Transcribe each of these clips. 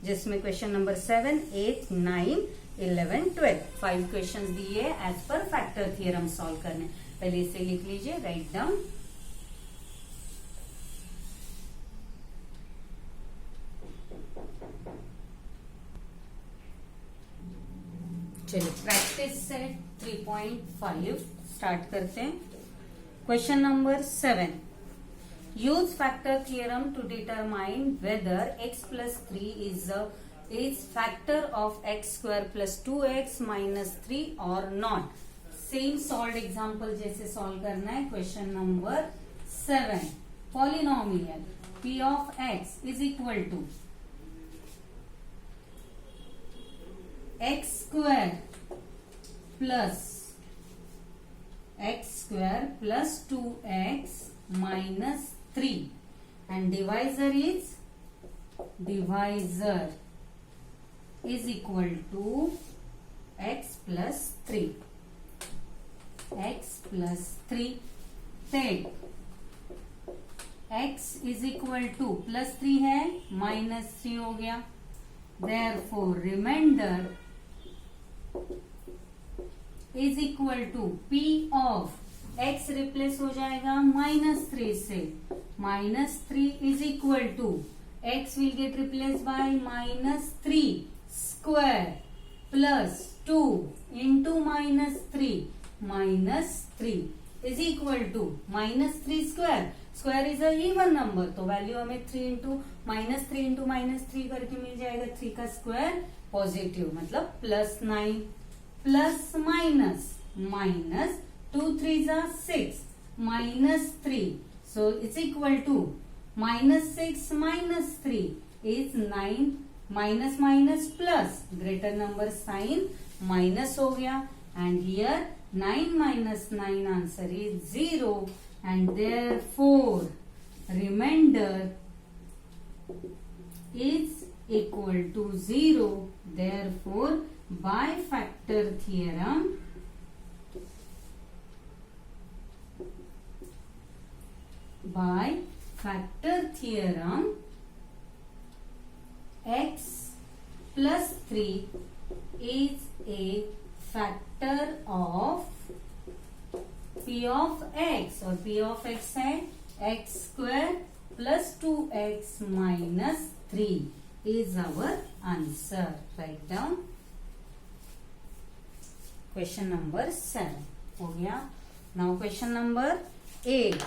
जिसमें question number 7, 8, 9, 11, 12 5 questions दिए as पर फैक्टर थ्योरम सॉल्व करने। पहले इसे लिख लीजिए, राइट डाउन। चलिए प्रैक्टिस सेट 3.5 स्टार्ट करते हैं। Question number 7, use factor theorem to determine whether x plus 3 is factor of x square plus 2x minus 3 or not। Same solve example जैसे solve करना है। Question number 7, polynomial p of x is equal to x square plus 2x minus 3 and divisor is equal to x plus 3 take x is equal to plus 3 है minus 3 हो गया, therefore remainder is equal to p of x replace हो जाएगा -3 से, -3 is equal to x will get replaced by -3 square plus 2 into -3 is equal to -3 square। Square is a even number, तो value हमें 3 into -3 करके मिल जाएगा। 3 का square positive मतलब +9 plus minus 2 3 6 -3, so it's equal to -6 -3 is 9, minus plus greater number sign minus हो गया, and here 9 minus 9 answer is 0 and therefore remainder is equal to 0। therefore by factor theorem x plus 3 is a factor of p of x, और p of x है x square plus 2x minus 3 is our answer। Write down। Question number 7 हो गया। Now question number 8,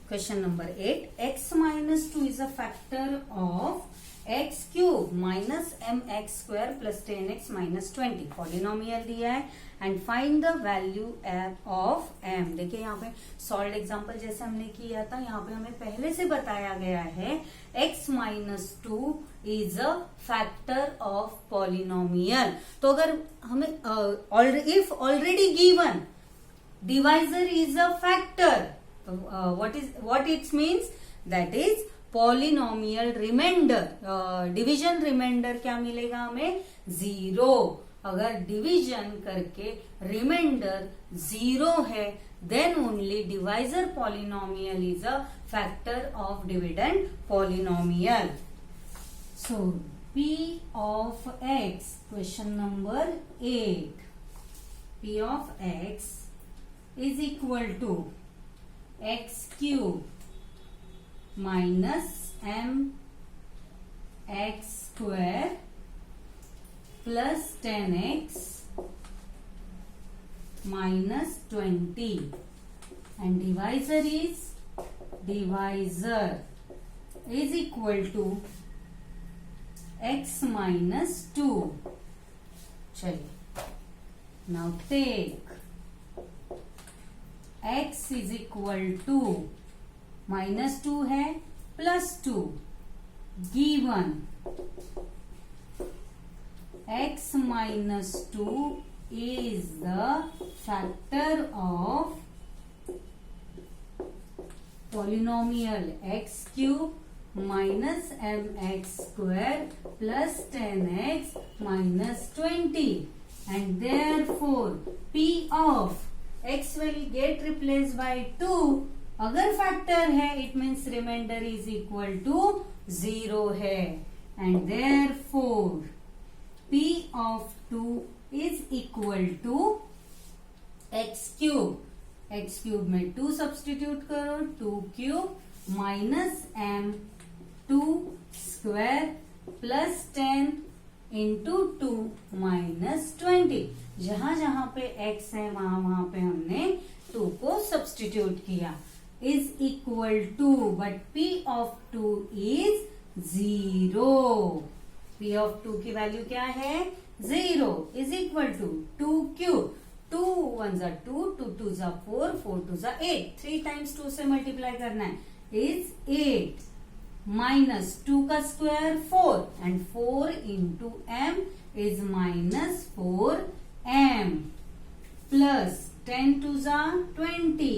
question number 8, x minus 2 is a factor of x cube minus mx square plus 10x minus 20। Polynomial दिया है and find the value of m। देखिए यहाँ पे solve example जैसे हमने किया था, यहाँ पे हमें पहले से बताया गया है x minus 2 is a factor of polynomial। तो अगर हमें if already given divisor is a factor, what it means, that is polynomial remainder, division remainder क्या मिलेगा हमें 0। अगर डिवीजन करके रिमाइंडर 0 है then only divisor polynomial is a factor of dividend polynomial। so p of x, question number 8, p of x is equal to x cube minus mx square plus 10x minus 20 and divisor is equal to x minus 2। चलिए now take x is equal to -2 है +2 given x minus 2 is the factor of polynomial x cube minus mx square plus 10x minus 20, and therefore p of x will get replaced by 2. अगर factor है it means remainder is equal to 0 है, and therefore p of 2 is equal to x cube. x cube में 2 substitute करो, 2 cube minus m 2 square plus 10 into 2 minus 20. जहां जहां पे x है वहां वहां पे हमने 2 को सब्सटीट्यूट किया. Is equal to, but p of 2 is 0. p of 2 की वैल्यू क्या है? 0. इज इक्वल टू 2 क्यूब, 2 1 जा 2, 2 2 जा 4, 4 2 जा 8, 3 टाइम्स 2 से मल्टीप्लाई करना है, इज 8 माइनस 2 का square 4, and 4 into m is minus 4m plus 10 2 जा 20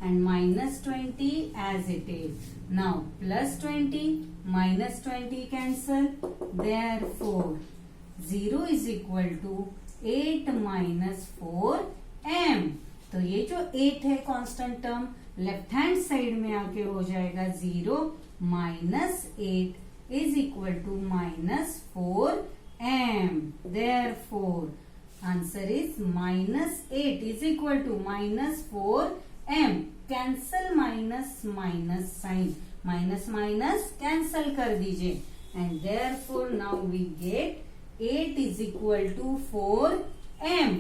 and minus 20 as it is. Now plus 20 minus 20 cancel, therefore 0 is equal to 8 minus 4m. तो ये जो 8 है constant term left hand side में आके हो जाएगा 0 minus 8 is equal to minus 4m. Therefore answer is minus 8 is equal to minus 4m. Cancel minus minus sign, minus minus cancel कर दीजिए, and therefore now we get 8 is equal to 4m.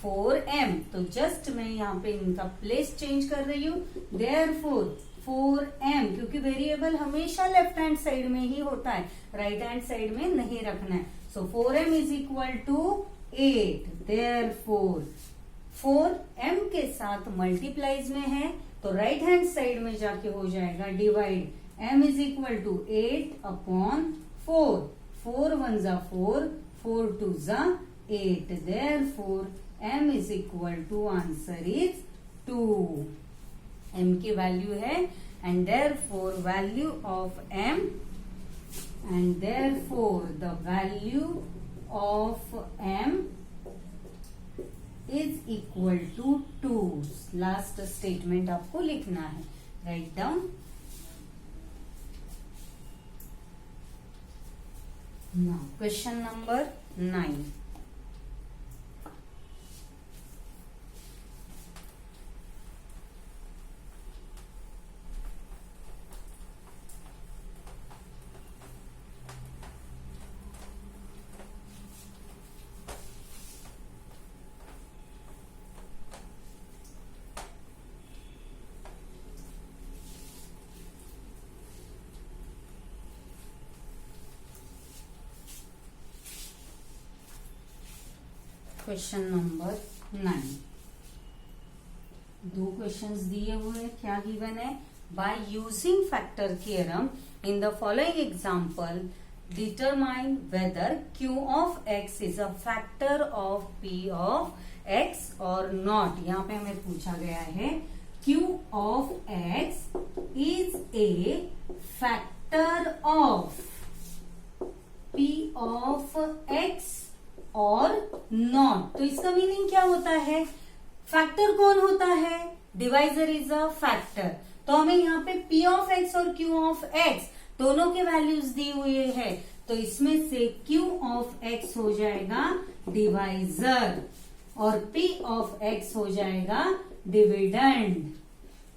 4m. तो just मैं यहाँ पे इनका place change कर रही हूँ. देयरफॉर 4m, क्योंकि वेरिएबल हमेशा लेफ्ट हैंड साइड में ही होता है, राइट हैंड साइड में नहीं रखना है. So 4m is equal to 8. Therefore 4m के साथ मल्टीप्लाइज में है तो राइट हैंड साइड में जाके हो जाएगा divide. m is equal to 8 upon 4. 4 1 जा 4, 4 2 जा 8. Therefore m is equal to answer is 2. m की वैल्यू है, and therefore value of m, and therefore the value of m is equal to 2. Last statement आपको लिखना है. Write down. Now question number 9. Question number 9. 2 questions दिए हुए. क्या given है? By using factor theorem in the following example determine whether q of x is a factor of p of x और not. यहाँ पे हमें पूछा गया है q of x is a factor of p of x और not. तो इसका मीनिंग क्या होता है? फैक्टर कौन होता है? Divisor is a factor. तो हमें यहाँ पे p ऑफ x और q ऑफ x दोनों के वैल्यूज दी हुई है, तो इसमें से q ऑफ x हो जाएगा डिवाइजर और p ऑफ x हो जाएगा डिविडेंड,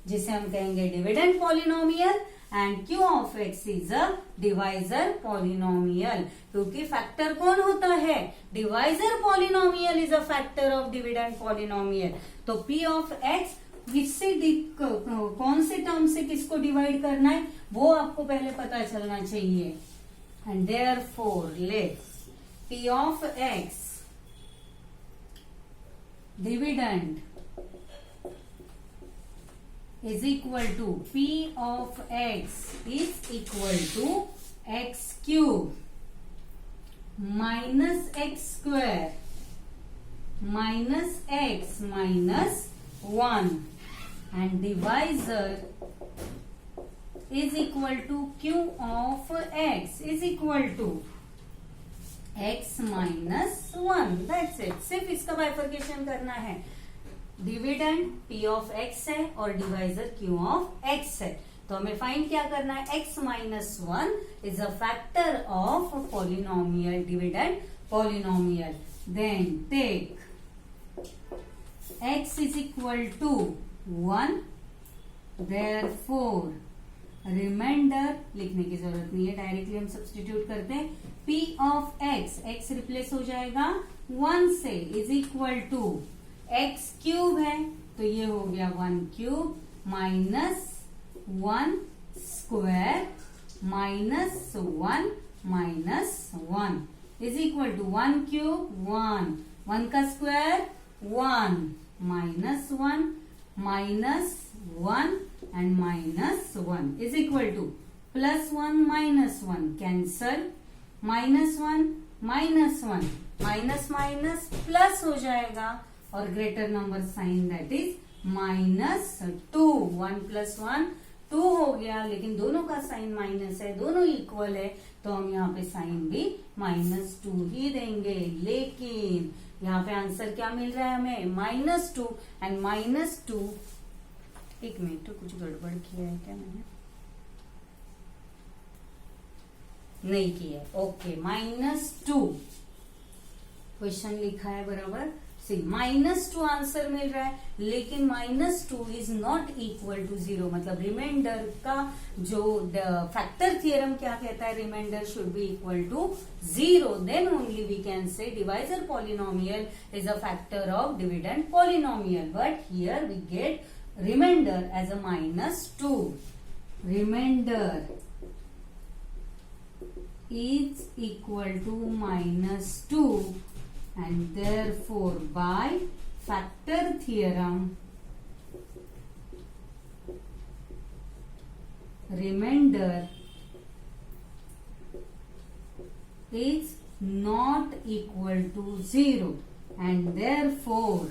जिसे हम कहेंगे dividend polynomial, and q of x is a divisor polynomial. क्योंकि फैक्टर कौन होता है? Divisor polynomial is a factor of dividend polynomial. तो p ऑफ x किससे कौन से टर्म से किसको डिवाइड करना है वो आपको पहले पता चलना चाहिए. And therefore let's p of x dividend is equal to p of x is equal to x cube minus x square minus x minus 1 and divisor is equal to q of x is equal to x minus 1. That's it. सिर्फ इसका bifurcation करना है. Dividend p of x है और divisor q of x है. तो हमें find क्या करना है? x minus 1 is a factor of polynomial, dividend polynomial. Then take x is equal to 1. Therefore remainder लिखने की जरूरत नहीं है, डायरेक्टली हम सब्स्टिट्यूट करते हैं. p of x, x replace हो जाएगा 1 से, is equal to x cube है तो ये हो गया 1 cube minus 1 square minus 1 minus 1 is equal to 1 cube 1 का square 1 minus 1 minus 1 and minus 1 is equal to plus 1 minus 1 cancel, minus 1 minus 1 minus minus plus हो जाएगा और greater number sign that is minus 2. 1 plus 1 2 हो गया, लेकिन दोनों का sign minus है, दोनों इक्वल है तो हम यहाँ पे साइन भी -2 ही देंगे. लेकिन यहाँ पे आंसर क्या मिल रहा है हमें? -2 एंड -2. एक मिनट, तो कुछ गड़बड़ किया है क्या मैंने? नहीं किया. ओके, -2 क्वेश्चन लिखा है बराबर. सी -2 आंसर मिल रहा है, लेकिन -2 इज नॉट इक्वल टू 0. मतलब रिमाइंडर का जो फैक्टर थियरम क्या कहता है? Remainder should be equal to 0. Then only we can say divisor polynomial is a factor of dividend polynomial. But here we get remainder as a -2. Remainder is equal to -2 and therefore by factor theorem remainder is not equal to 0 and therefore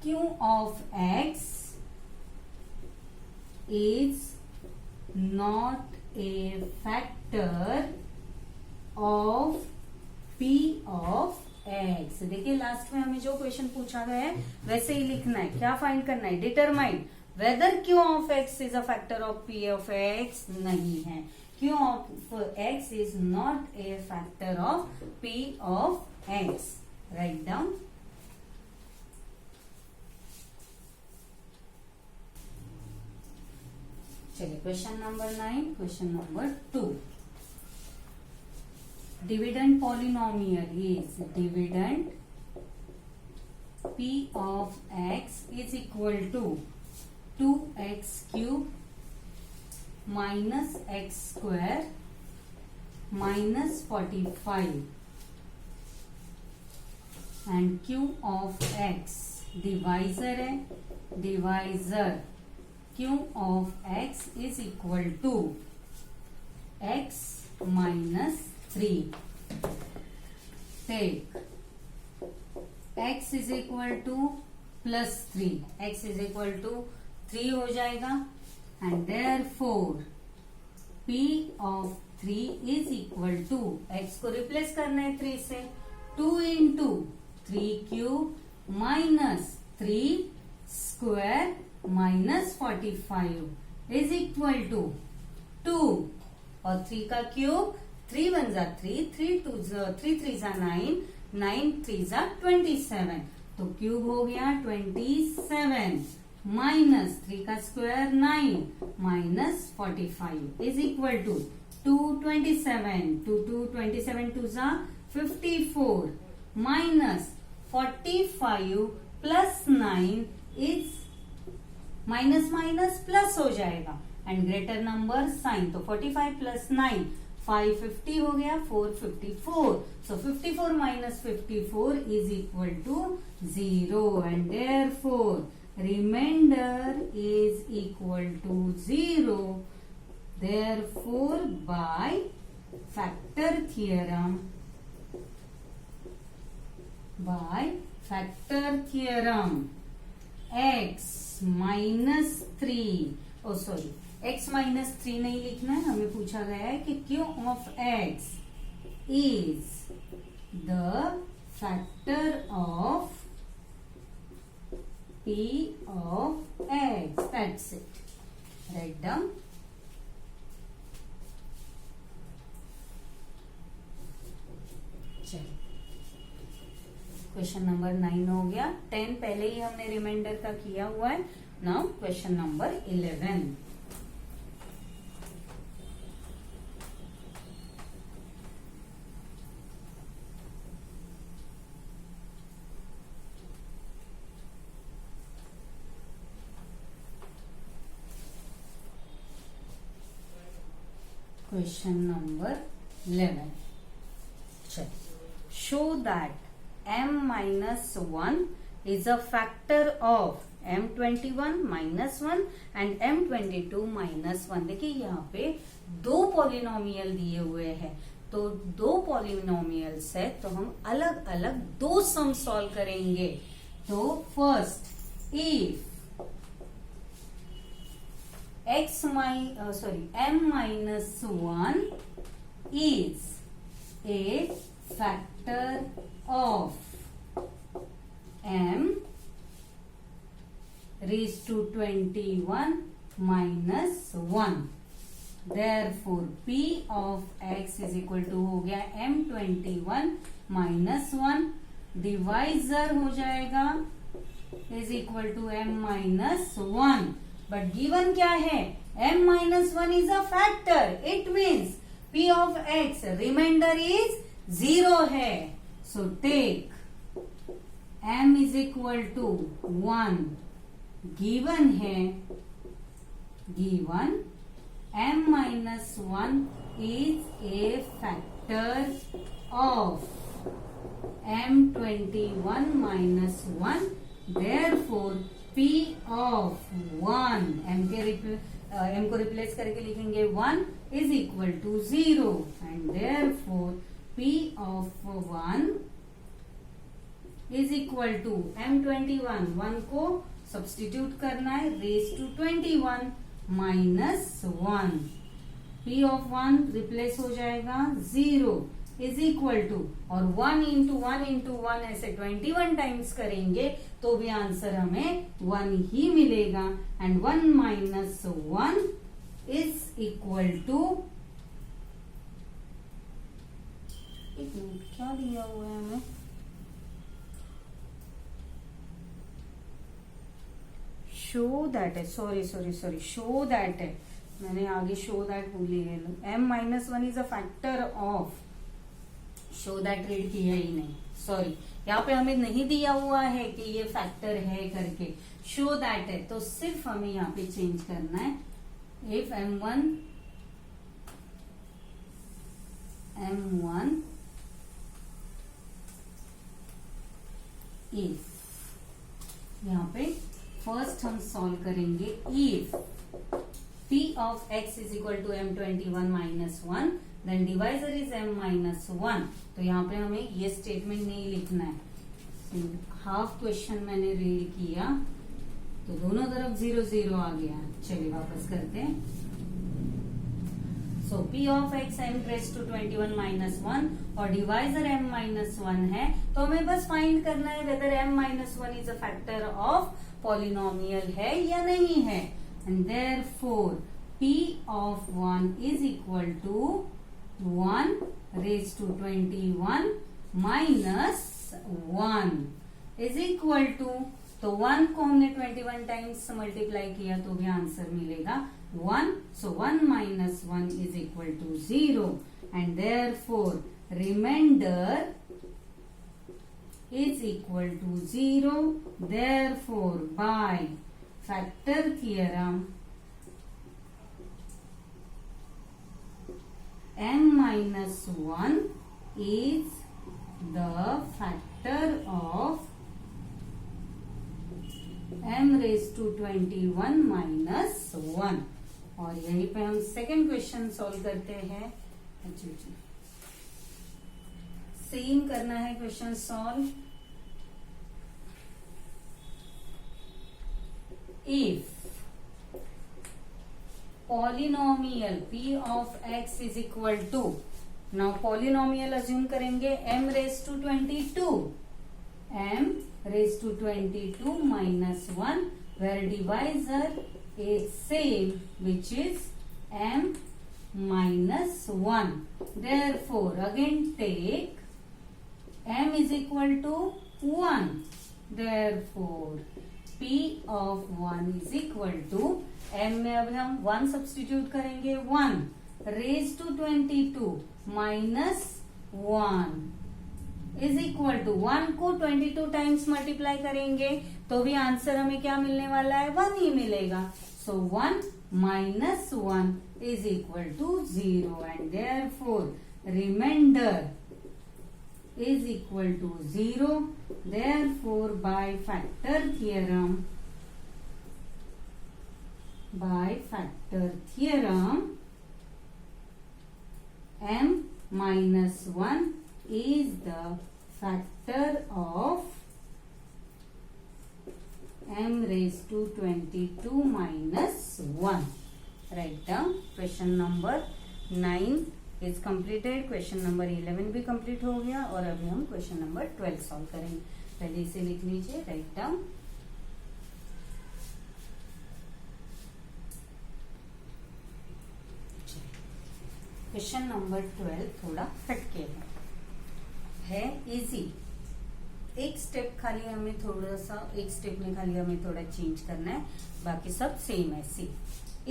q of x is not a factor of p of x. देखिए last में हमें जो question पूछा गया है वैसे ही लिखना है. क्या फाइंड करना है? Determine whether q of x is a factor of p of x. नहीं है. q of x is not a factor of p of x. Write down. चलिए question number 9. Question number 2. Dividend polynomial is dividend p of x is equal to 2x cube minus x square minus 45 and q of x divisor है. Divisor q of x is equal to x minus 3. Take x is equal to plus 3. x is equal to 3 हो जाएगा and therefore p of 3 is equal to x को replace करना है 3 से. 2 into 3 cube minus 3 square minus 45 is equal to 2 और 3 का cube 3 1 जा 3 3 3 जा 9 9 3 जा 27. तो क्यूब हो गया 27 माइनस 3 का square 9 minus 45 is equal to 227. 27 2 जा 54 minus 45 plus 9 is minus minus plus हो जाएगा एंड ग्रेटर नंबर साइन. तो 45 प्लस 9 550 हो गया 454. So 54 minus 54 is equal to 0 and therefore remainder is equal to 0. Therefore by factor theorem by factor theorem x minus 3, oh sorry, x minus 3 नहीं लिखना है, हमें पूछा गया है कि q of x is the factor of p of x. That's it. Write down. चलो, question number 9 हो गया। 10 पहले ही हमने रिमाइंडर का किया हुआ है। Now question number 11। Question number 11. Check. Show that m minus 1 is a factor of m21 minus 1 and m22 minus 1. देखिए यहाँ पे दो पॉलिनोमियल दिए हुए हैं, तो दो पॉलिनोमियल्स है तो हम अलग अलग दो सम सॉल्व करेंगे। तो first, if m minus 1 is a factor of m raised to 21 minus 1, therefore p of x is equal to हो गया m21 minus 1, डिवाइजर हो जाएगा is equal to m minus 1। But given क्या है, m minus 1 is a factor, it means p of x remainder is 0 है। so take m is equal to 1, given है, given m minus 1 is a factor of m21 minus 1, therefore p of 1, m को replace करके लिखेंगे 1 is equal to 0 and therefore p of 1 is equal to m21, 1 को substitute करना है, raise to 21 minus 1, p of 1 replace हो जाएगा 0 is equal to, और 1 into 1 into 1 ऐसे 21 टाइम्स करेंगे तो भी आंसर हमें 1 ही मिलेगा। And 1 minus 1 is equal to, एक मिनट क्या दिया हुआ है हमें, शो दैट है, सॉरी शो दैट है, मैंने आगे शो दैट भूली है। m minus 1 is a factor of, show that read किया ही नहीं, सॉरी, यहाँ पे हमें नहीं दिया हुआ है कि ये फैक्टर है करके, शो दैट है, तो सिर्फ हमें यहाँ पे चेंज करना है। इफ m1 इफ, यहाँ पे फर्स्ट हम सॉल्व करेंगे if p of x is equal to m21 minus 1, then divisor is m minus 1। तो यहाँ पे हमें ये स्टेटमेंट नहीं लिखना है, हाफ क्वेश्चन मैंने रीड किया तो दोनों तरफ 0 0 आ गया। चलिए वापस करते हैं। So p of x m raise to 21 minus 1 और डिवाइजर m माइनस 1 है, तो हमें बस फाइंड करना है whether m minus 1 is a factor of polynomial है या नहीं है। And therefore p of 1 is equal to 1 raised to 21 minus 1 is equal to, तो 1 को हमने 21 टाइम्स मल्टीप्लाई किया तो भी आंसर मिलेगा 1। सो 1 minus 1 is equal to 0 and therefore remainder is equal to 0। therefore by factor theorem m minus 1 is the factor of m raised to 21 minus 1। और यहीं पे हम सेकेंड क्वेश्चन सॉल्व करते हैं। अच्छा सेम करना है question solve. if polynomial p of x is equal to, now polynomial assume करेंगे m raised to 22, m raised to 22 minus 1, where divisor is same, which is m minus 1. Therefore again take m is equal to 1. Therefore p of 1 is equal to, m में अब हम 1 substitute करेंगे, 1 raise to 22 minus 1 is equal to 1 को 22 times multiply करेंगे तो भी answer हमें क्या मिलने वाला है, 1 ही मिलेगा. So 1 minus 1 is equal to 0 and therefore remainder is equal to 0. Therefore by factor theorem m minus 1 is the factor of m raised to 22 minus 1. Write down. Question number 9 is completed. Question number 11 भी complete हो गया और अभी हम question number 12 solve करेंगे. पहले इसे लिख लीजिए, राइट डाउन. क्वेश्चन नंबर 12 थोड़ा हटके है इजी. एक स्टेप खाली हमें थोड़ा सा, एक स्टेप में खाली हमें थोड़ा चेंज करना है, बाकी सब सेम है. सी,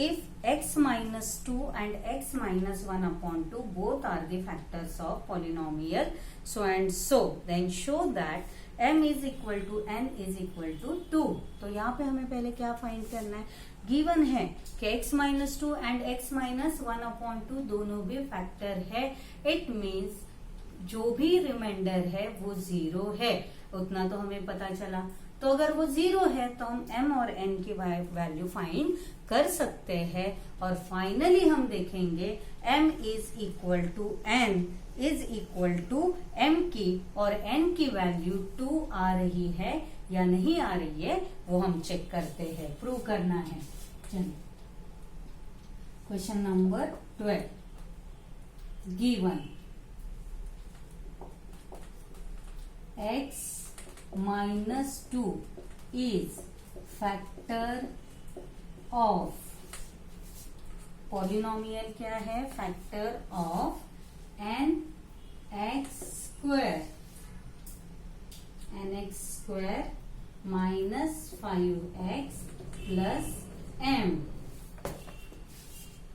if x minus 2 and x minus 1 upon 2 both are the factors of polynomial so and so, then show that m is equal to n is equal to 2. तो यहाँ पे हमें पहले क्या फाइंड करना है, गिवन है कि x minus 2 and x minus 1 upon 2 दोनों भी फैक्टर है. इट मीन्स जो भी रिमाइंडर है वो 0 है, उतना तो हमें पता चला. तो अगर वो 0 है तो हम m और n की वैल्यू फाइंड कर सकते हैं और फाइनली हम देखेंगे m is equal to n is equal to m की और n की वैल्यू 2 आ रही है या नहीं आ रही है, वो हम चेक करते हैं, प्रूव करना है. चलिए question number 12. Given x minus 2 is factor of, polynomial क्या है, factor of n x square minus 5x plus m.